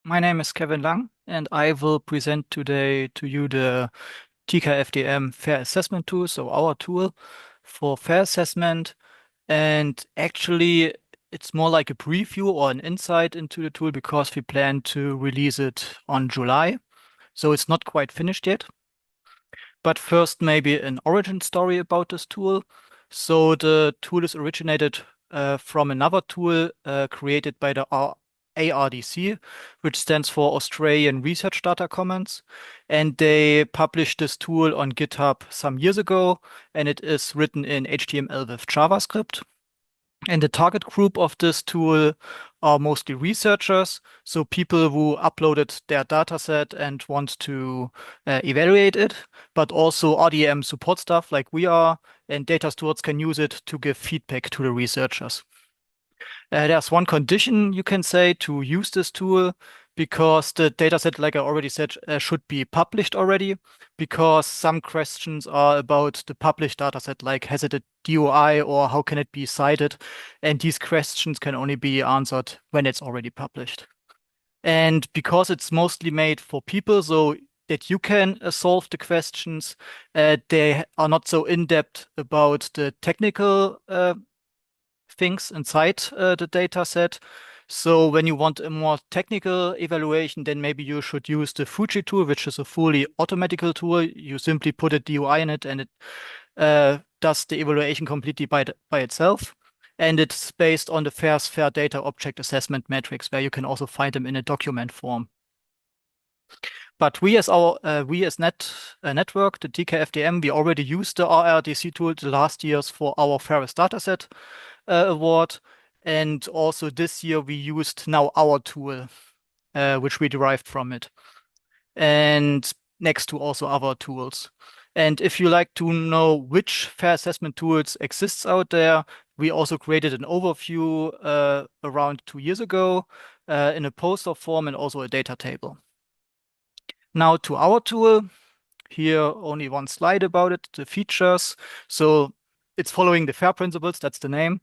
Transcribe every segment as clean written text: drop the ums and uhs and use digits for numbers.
My name is Kevin Lang, and I will present today to you the TKFDM Fair Assessment Tool, so our tool for fair assessment. And actually, it's more like a preview or an insight into the tool because we plan to release it on July. So it's not quite finished yet. But first, maybe an origin story about this tool. So the tool is originated from another tool created by the ARDC, which stands for Australian Research Data Commons. And they published this tool on GitHub some years ago, and it is written in HTML with JavaScript. And the target group of this tool are mostly researchers, so people who uploaded their data set and want to evaluate it, but also RDM support staff like we are, and data stewards can use it to give feedback to the researchers. There's one condition you can say to use this tool because the dataset, like I already said, should be published already because some questions are about the published dataset, like has it a DOI or how can it be cited? And these questions can only be answered when it's already published. And because it's mostly made for people, so that you can solve the questions, they are not so in-depth about the technical things inside the data set. So when you want a more technical evaluation, then maybe you should use the Fuji tool, which is a fully automatical tool. You simply put a DOI in it and it does the evaluation completely by itself. And it's based on the fair data object assessment metrics, where you can also find them in a document form. But we as network, the TKFDM, we already used the RRDC tool the last years for our fairest dataset award. And also this year we used now our tool, which we derived from it. And next to also other tools. And if you like to know which fair assessment tools exists out there, we also created an overview around 2 years ago in a poster form and also a data table. Now to our tool. Here, only one slide about it, the features. So it's following the FAIR principles, that's the name.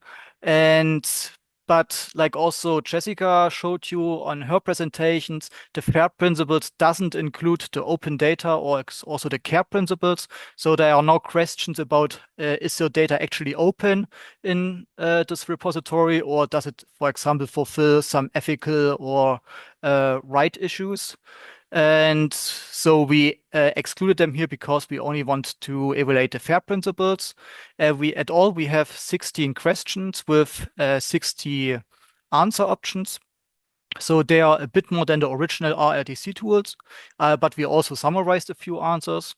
But like also Jessica showed you on her presentations, the FAIR principles doesn't include the open data or also the CARE principles. So there are no questions about is your data actually open in this repository, or does it, for example, fulfill some ethical or right issues? And so we excluded them here because we only want to evaluate the FAIR principles. We have 16 questions with 60 answer options. So they are a bit more than the original RRDC tools, but we also summarized a few answers.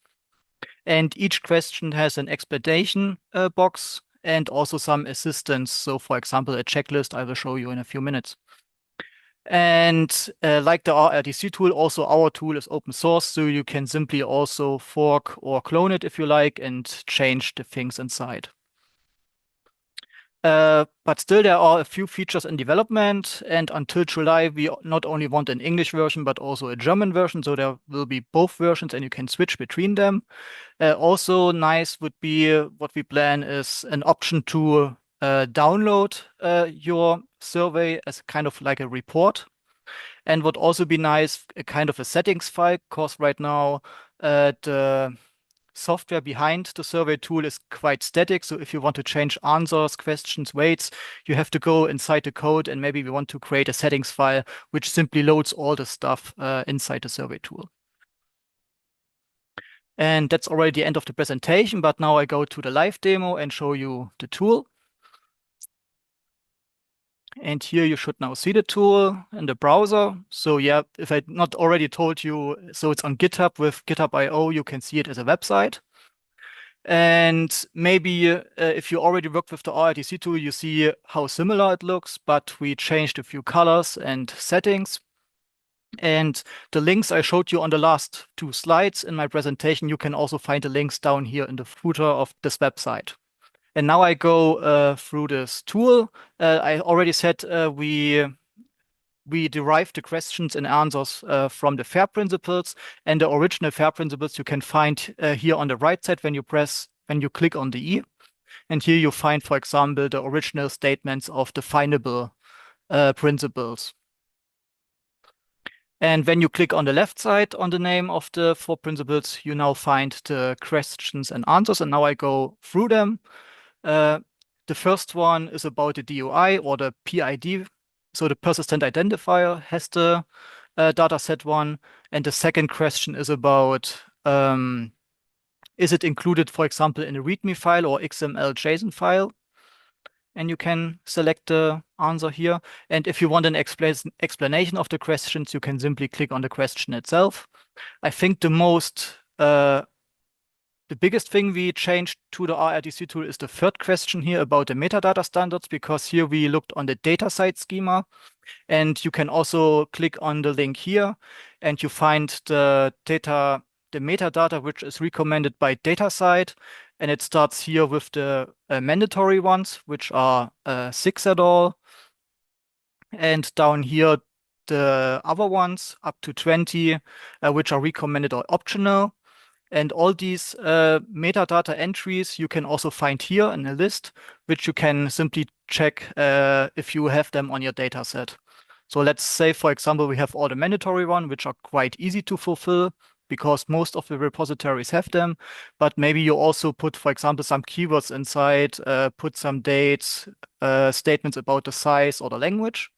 And each question has an explanation box and also some assistance. So for example, a checklist I will show you in a few minutes. And like the RRDC tool, also our tool is open source, so you can simply also fork or clone it if you like and change the things inside. But still, there are a few features in development, and until July, we not only want an English version, but also a German version, so there will be both versions and you can switch between them. Also nice would be what we plan is an option to download your survey as kind of like a report. And would also be nice, a kind of a settings file, because right now the software behind the survey tool is quite static. So if you want to change answers, questions, weights, you have to go inside the code and maybe we want to create a settings file which simply loads all the stuff inside the survey tool. And that's already the end of the presentation, but now I go to the live demo and show you the tool. And here you should now see the tool in the browser. So yeah, if I not already told you, so it's on GitHub with GitHub.io, you can see it as a website. And maybe if you already worked with the RITC tool, you see how similar it looks, but we changed a few colors and settings. And the links I showed you on the last two slides in my presentation, you can also find the links down here in the footer of this website. And now I go through this tool. I already said we derived the questions and answers from the FAIR principles, and the original FAIR principles you can find here on the right side when you click on the E. And here you find, for example, the original statements of the findable principles. And when you click on the left side on the name of the four principles, you now find the questions and answers. And now I go through them. Uh, the first one is about the DOI or the PID. So the persistent identifier has the data set one. And the second question is about is it included, for example, in a README file or XML JSON file? And you can select the answer here. And if you want an explanation of the questions, you can simply click on the question itself. I think the biggest thing we changed to the RRDC tool is the third question here about the metadata standards, because here we looked on the data site schema. And you can also click on the link here and you find the metadata which is recommended by DataSite. And it starts here with the mandatory ones, which are 6 at all. And down here, the other ones up to 20, which are recommended or optional. And all these metadata entries you can also find here in a list, which you can simply check if you have them on your data set. So let's say, for example, we have all the mandatory one, which are quite easy to fulfill because most of the repositories have them. But maybe you also put, for example, some keywords inside, put some dates, statements about the size or the language.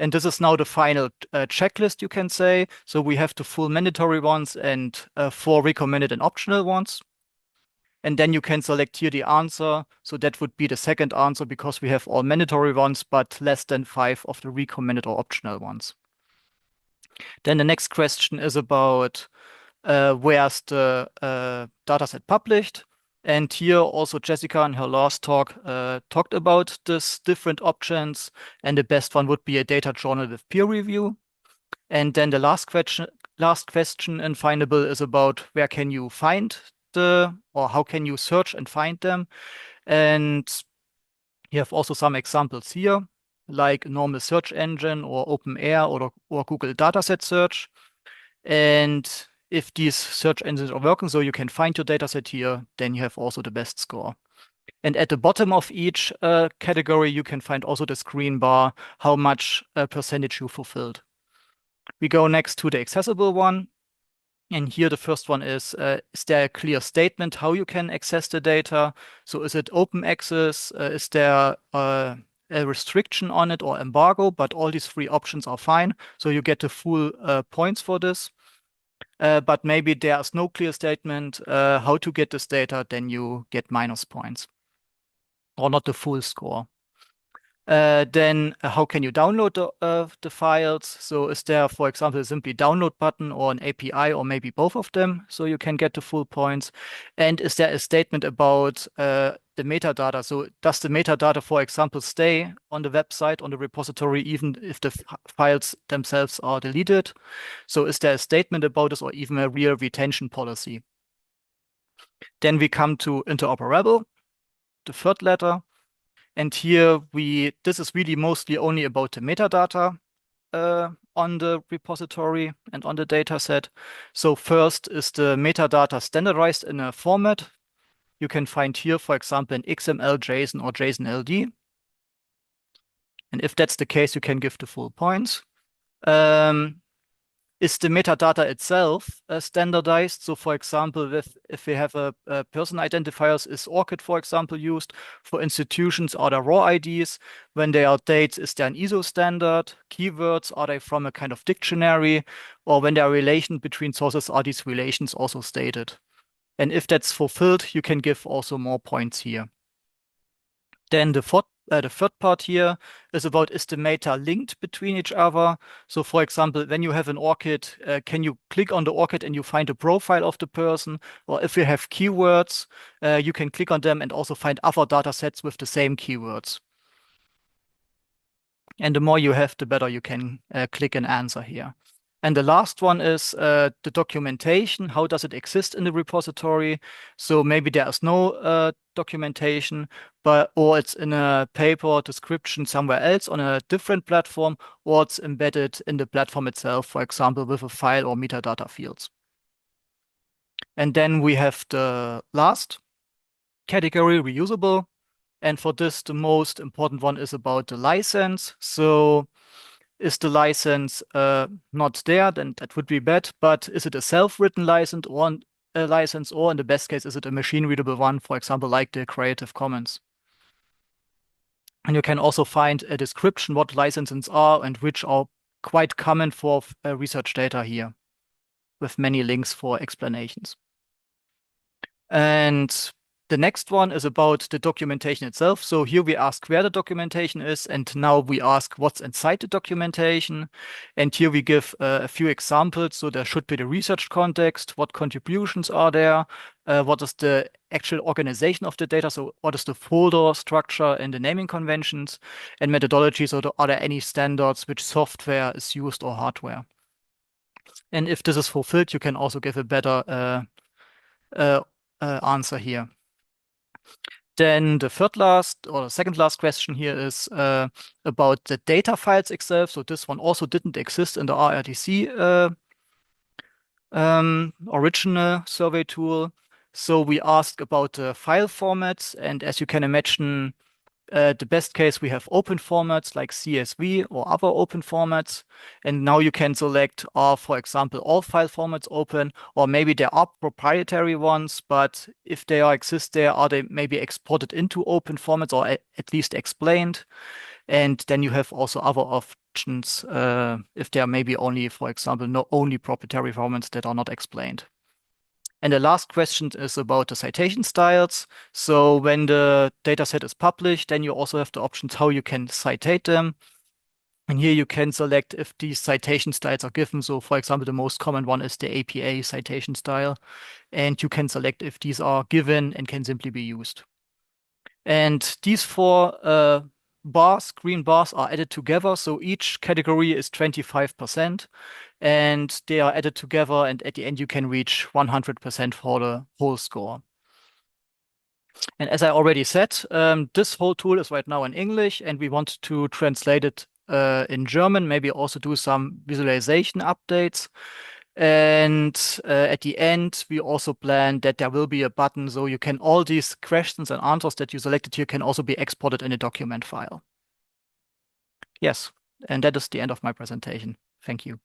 And this is now the final checklist, you can say. So we have the full mandatory ones and 4 recommended and optional ones. And then you can select here the answer. So that would be the second answer because we have all mandatory ones, but less than 5 of the recommended or optional ones. Then the next question is about where's the dataset published. And here also Jessica in her last talk talked about this different options. And the best one would be a data journal with peer review. And then the last question in Findable is about where can you find or how can you search and find them. And you have also some examples here, like a normal search engine or OpenAir or Google Dataset Search. And if these search engines are working, so you can find your dataset here, then you have also the best score. And at the bottom of each category, you can find also the screen bar, how much percentage you fulfilled. We go next to the accessible one. And here the first one is there a clear statement how you can access the data? So is it open access? Is there a restriction on it or embargo? But all these 3 options are fine. So you get the full points for this. But maybe there's no clear statement how to get this data, then you get minus points or not the full score. Then how can you download the files? So is there, for example, a simply download button or an API or maybe both of them so you can get the full points? And is there a statement about the metadata? So does the metadata, for example, stay on the website, on the repository, even if the files themselves are deleted? So is there a statement about this or even a real retention policy? Then we come to interoperable, the third letter. And here this is really mostly only about the metadata on the repository and on the data set. So first is the metadata standardized in a format. You can find here, for example, an XML, JSON, or JSON LD. And if that's the case, you can give the full points. Is the metadata itself standardized? So for example, if we have a person identifiers, is ORCID, for example, used? For institutions, are there raw IDs? When they are dates, is there an ISO standard? Keywords, are they from a kind of dictionary? Or when there are relations between sources, are these relations also stated? And if that's fulfilled, you can give also more points here. Then the third part here is about is the meta linked between each other. So for example, when you have an ORCID, can you click on the ORCID and you find a profile of the person? Or if you have keywords, you can click on them and also find other data sets with the same keywords. And the more you have, the better you can click an answer here. And the last one is the documentation. How does it exist in the repository? So maybe there is no documentation, or it's in a paper description somewhere else on a different platform, or it's embedded in the platform itself, for example, with a file or metadata fields. And then we have the last category, reusable. And for this, the most important one is about the license. So is the license not there, then that would be bad. But is it a self-written license or in the best case, is it a machine-readable one, for example, like the Creative Commons? And you can also find a description what licenses are and which are quite common for research data here, with many links for explanations. And the next one is about the documentation itself. So here we ask where the documentation is, and now we ask what's inside the documentation. And here we give a few examples. So there should be the research context, what contributions are there, what is the actual organization of the data, so what is the folder structure and the naming conventions, and methodology, so are there any standards, which software is used or hardware. And if this is fulfilled, you can also give a better uh, answer here. Then the third last or the second last question here is about the data files itself. So this one also didn't exist in the RRTC original survey tool. So we asked about the file formats, and as you can imagine, the best case we have open formats like CSV or other open formats. And now you can select, for example, all file formats open, or maybe there are proprietary ones, but if they exist there, are they maybe exported into open formats or at least explained? And then you have also other options if there are maybe only, for example, not only proprietary formats that are not explained. And the last question is about the citation styles. So when the dataset is published, then you also have the options how you can citate them. And here you can select if these citation styles are given. So for example, the most common one is the APA citation style. And you can select if these are given and can simply be used. And these four green bars are added together. So each category is 25%. And they are added together. And at the end, you can reach 100% for the whole score. And as I already said, this whole tool is right now in English, and we want to translate it in German, maybe also do some visualization updates. And at the end, we also plan that there will be a button so you can all these questions and answers that you selected here can also be exported in a document file. Yes, and that is the end of my presentation. Thank you.